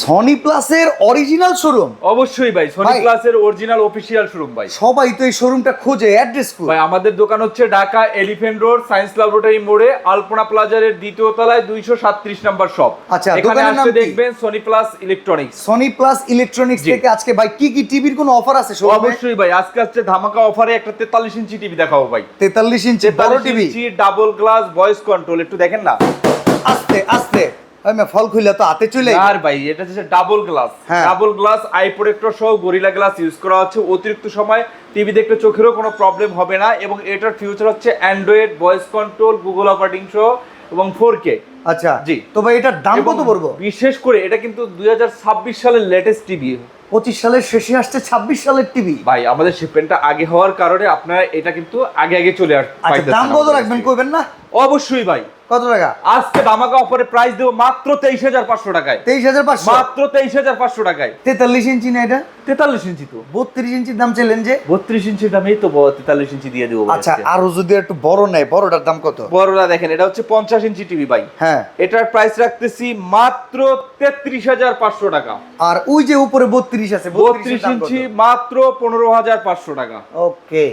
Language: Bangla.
সনি প্লাসের অরিজিনাল শোরুম? অবশ্যই ভাই, সনি ভাই। প্লাসের অরিজিনাল অফিসিয়াল শোরুম ভাই। সবাই তো এই শোরুমটা খোঁজে, অ্যাড্রেস কই? ভাই আমাদের দোকান হচ্ছে Dhaka elephant road science laboratory মোড়ে আলপনা প্লাজারের দ্বিতীয় তলায় 237 নম্বর শপ। আচ্ছা, এখানে দোকানের নাম আসলে কি? দেখবেন Sony plus electronics. Sony plus electronics জি। থেকে আজকে ভাই কি কি টিভির কোনো অফার আছে শোরুমে? অবশ্যই ভাই, আজকে হচ্ছে ধামাকা অফারে একটা 43 ইঞ্চি টিভি দেখাবো ভাই। 43 ইঞ্চি বড় 43 টিভি। ইঞ্চি ডাবল গ্লাস ভয়েস কন্ট্রোল, একটু দেখেন না। আস্তে আস্তে ভাই, মে ফল খুইলা তো হাতে চলে আর ভাই এটা হচ্ছে ডাবল গ্লাস, হ্যাঁ। ডাবল গ্লাস আই প্রোটেক্টর সহ গরিলা গ্লাস ইউজ করা হচ্ছে। অতিরিক্ত সময় টিভি দেখতে চোখেরও কোনো প্রবলেম হবে না, এবং এটার ফিউচার হচ্ছে Android voice control, Google operating সহ এবং 4K। আচ্ছা জি। তো ভাই এটার দাম এবং কত পড়বো? বিশেষ করে এটা কিন্তু 2026 সালের লেটেস্ট টিভি 25 সালের শেষে আসছে 26 সালের টিভি। ভাই। আমাদের শিপমেন্টটা আগে হওয়ার কারণে আপনারা এটা কিন্তু আগে আগে চলে আচ্ছা দাম কত রাখবেন কইবেন না? অবশ্যই ভাই, কত টাকা? আজকে ধামাকা অফারে প্রাইস দেবো মাত্র 23,500 টাকায়। 23,500? মাত্র 23,500 টাকায়। 43 ইঞ্চি না এটা? 43 ইঞ্চি তো 32 ইঞ্চির দাম চাইলেন যে? 32 ইঞ্চির দামেই তো 43 ইঞ্চি দিয়ে দেবো। আচ্ছা আরো যদি একটু বড় নেয়, বড়টার দাম কত? বড়রা দেখেন, এটা হচ্ছে 50 ইঞ্চি টিভি ভাই। হ্যাঁ। এটার প্রাইস রাখতেছি মাত্র 33,500 টাকা। আর ওই যে উপরে 32 আছে, 32 ইঞ্চি মাত্র 15,500 টাকা। ওকে।